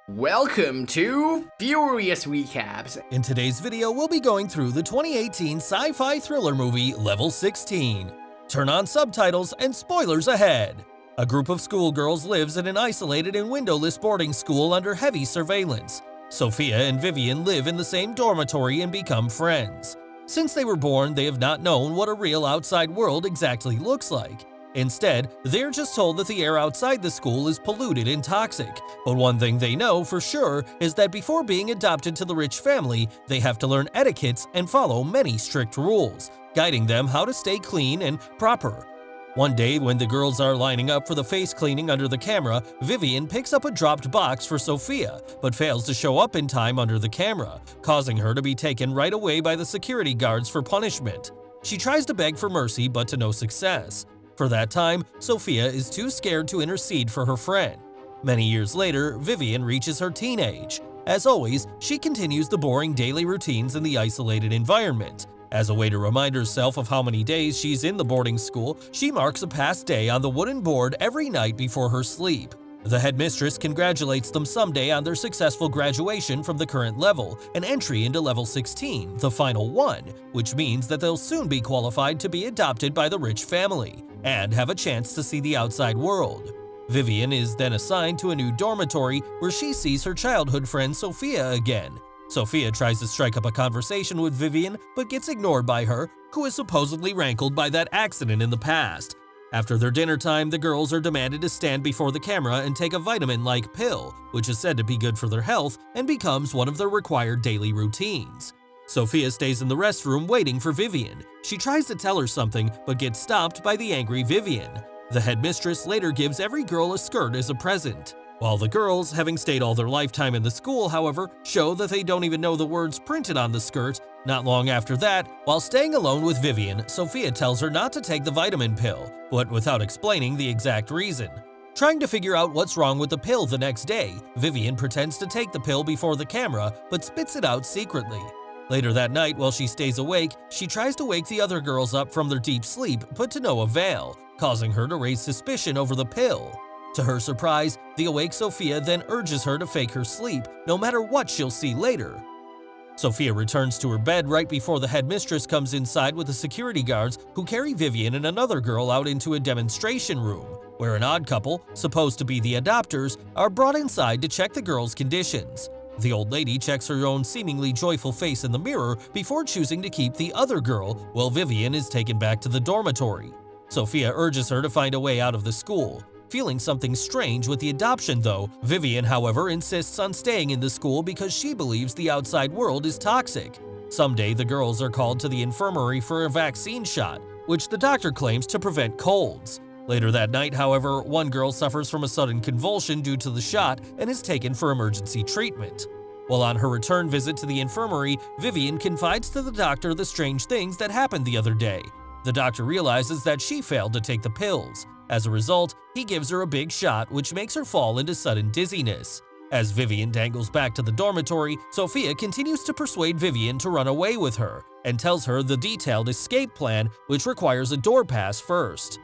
Welcome to Furious Recaps. In today's video, we'll be going through the 2018 sci-fi thriller movie Level 16. Turn on subtitles and spoilers ahead. A group of schoolgirls lives in an isolated and windowless boarding school under heavy surveillance. Sophia and Vivian live in the same dormitory and become friends. Since they were born, they have not known what a real outside world exactly looks like. Instead, they're just told that the air outside the school is polluted and toxic. But one thing they know for sure is that before being adopted to the rich family, they have to learn etiquettes and follow many strict rules, guiding them how to stay clean and proper. One day, when the girls are lining up for the face cleaning under the camera, Vivian picks up a dropped box for Sophia, but fails to show up in time under the camera, causing her to be taken right away by the security guards for punishment. She tries to beg for mercy, but to no success. For that time, Sophia is too scared to intercede for her friend. Many years later, Vivian reaches her teenage. As always, she continues the boring daily routines in the isolated environment. As a way to remind herself of how many days she's in the boarding school, she marks a past day on the wooden board every night before her sleep. The headmistress congratulates them someday on their successful graduation from the current level and entry into level 16, the final one, which means that they'll soon be qualified to be adopted by the rich family and have a chance to see the outside world. Vivian is then assigned to a new dormitory where she sees her childhood friend Sophia again. Sophia tries to strike up a conversation with Vivian but gets ignored by her, who is supposedly rankled by that accident in the past. After their dinner time, the girls are demanded to stand before the camera and take a vitamin-like pill, which is said to be good for their health and becomes one of their required daily routines. Sophia stays in the restroom waiting for Vivian. She tries to tell her something, but gets stopped by the angry Vivian. The headmistress later gives every girl a skirt as a present. While the girls, having stayed all their lifetime in the school, however, show that they don't even know the words printed on the skirt, not long after that, while staying alone with Vivian, Sophia tells her not to take the vitamin pill, but without explaining the exact reason. Trying to figure out what's wrong with the pill the next day, Vivian pretends to take the pill before the camera, but spits it out secretly. Later that night, while she stays awake, she tries to wake the other girls up from their deep sleep, but to no avail, causing her to raise suspicion over the pill. To her surprise, the awake Sophia then urges her to fake her sleep, no matter what she'll see later. Sophia returns to her bed right before the headmistress comes inside with the security guards who carry Vivian and another girl out into a demonstration room, where an odd couple, supposed to be the adopters, are brought inside to check the girls' conditions. The old lady checks her own seemingly joyful face in the mirror before choosing to keep the other girl, while Vivian is taken back to the dormitory. Sophia urges her to find a way out of the school. Feeling something strange with the adoption though, Vivian, however, insists on staying in the school because she believes the outside world is toxic. Someday, the girls are called to the infirmary for a vaccine shot, which the doctor claims to prevent colds. Later that night, however, one girl suffers from a sudden convulsion due to the shot and is taken for emergency treatment. While on her return visit to the infirmary, Vivian confides to the doctor the strange things that happened the other day. The doctor realizes that she failed to take the pills. As a result, he gives her a big shot, which makes her fall into sudden dizziness. As Vivian dangles back to the dormitory, Sophia continues to persuade Vivian to run away with her and tells her the detailed escape plan, which requires a door pass first.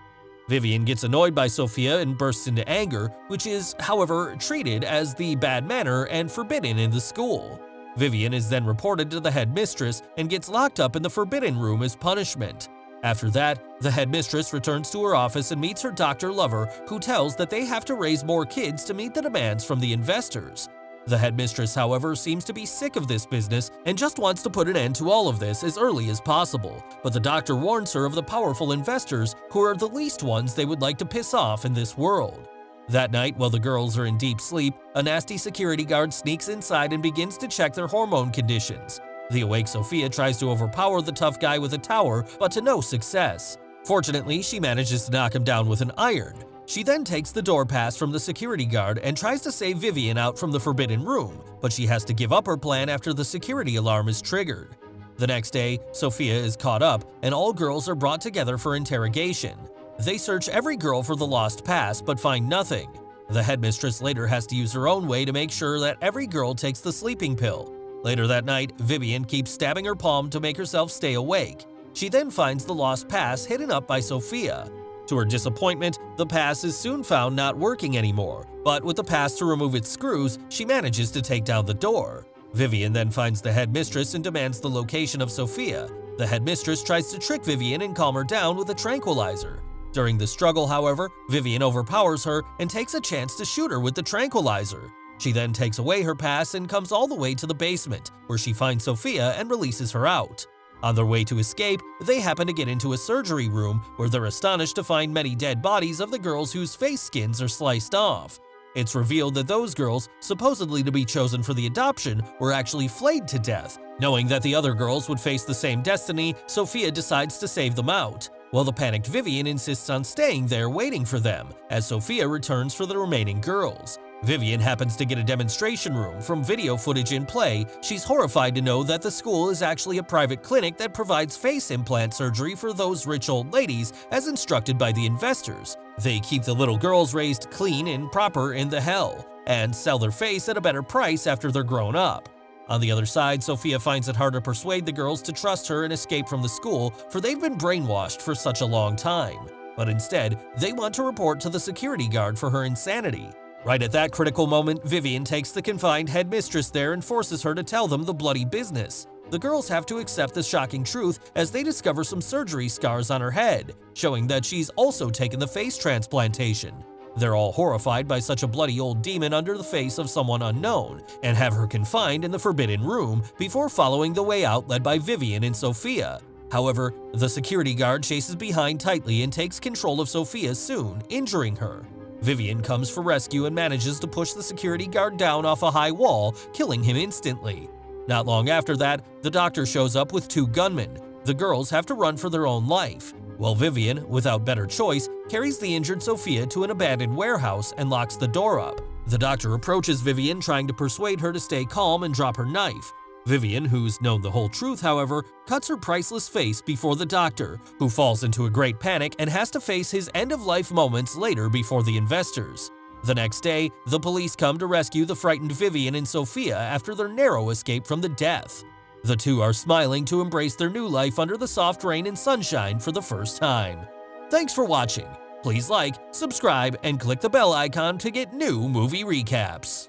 Vivian gets annoyed by Sophia and bursts into anger, which is, however, treated as the bad manner and forbidden in the school. Vivian is then reported to the headmistress and gets locked up in the forbidden room as punishment. After that, the headmistress returns to her office and meets her doctor lover, who tells that they have to raise more kids to meet the demands from the investors. The headmistress, however, seems to be sick of this business and just wants to put an end to all of this as early as possible, but the doctor warns her of the powerful investors who are the least ones they would like to piss off in this world. That night, while the girls are in deep sleep, a nasty security guard sneaks inside and begins to check their hormone conditions. The awake Sophia tries to overpower the tough guy with a tower, but to no success. Fortunately, she manages to knock him down with an iron. She then takes the door pass from the security guard and tries to save Vivian out from the forbidden room, but she has to give up her plan after the security alarm is triggered. The next day, Sophia is caught up, and all girls are brought together for interrogation. They search every girl for the lost pass, but find nothing. The headmistress later has to use her own way to make sure that every girl takes the sleeping pill. Later that night, Vivian keeps stabbing her palm to make herself stay awake. She then finds the lost pass hidden up by Sophia. To her disappointment, the pass is soon found not working anymore, but with the pass to remove its screws, she manages to take down the door. Vivian then finds the headmistress and demands the location of Sophia. The headmistress tries to trick Vivian and calm her down with a tranquilizer. During the struggle, however, Vivian overpowers her and takes a chance to shoot her with the tranquilizer. She then takes away her pass and comes all the way to the basement, where she finds Sophia and releases her out. On their way to escape, they happen to get into a surgery room where they're astonished to find many dead bodies of the girls whose face skins are sliced off. It's revealed that those girls, supposedly to be chosen for the adoption, were actually flayed to death. Knowing that the other girls would face the same destiny, Sophia decides to save them out, while the panicked Vivian insists on staying there waiting for them, as Sophia returns for the remaining girls. Vivian happens to get a demonstration room from video footage in play. She's horrified to know that the school is actually a private clinic that provides face implant surgery for those rich old ladies as instructed by the investors. They keep the little girls raised clean and proper in the hell, and sell their face at a better price after they're grown up. On the other side, Sophia finds it hard to persuade the girls to trust her and escape from the school, for they've been brainwashed for such a long time. But instead, they want to report to the security guard for her insanity. Right at that critical moment, Vivian takes the confined headmistress there and forces her to tell them the bloody business. The girls have to accept the shocking truth as they discover some surgery scars on her head, showing that she's also taken the face transplantation. They're all horrified by such a bloody old demon under the face of someone unknown, and have her confined in the forbidden room before following the way out led by Vivian and Sophia. However, the security guard chases behind tightly and takes control of Sophia soon, injuring her. Vivian comes for rescue and manages to push the security guard down off a high wall, killing him instantly. Not long after that, the doctor shows up with 2 gunmen. The girls have to run for their own life, while Vivian, without better choice, carries the injured Sophia to an abandoned warehouse and locks the door up. The doctor approaches Vivian, trying to persuade her to stay calm and drop her knife. Vivian, who's known the whole truth, however, cuts her priceless face before the doctor, who falls into a great panic and has to face his end-of-life moments later before the investors. The next day, the police come to rescue the frightened Vivian and Sophia after their narrow escape from the death. The two are smiling to embrace their new life under the soft rain and sunshine for the first time. Thanks for watching. Please like, subscribe, and click the bell icon to get new movie recaps.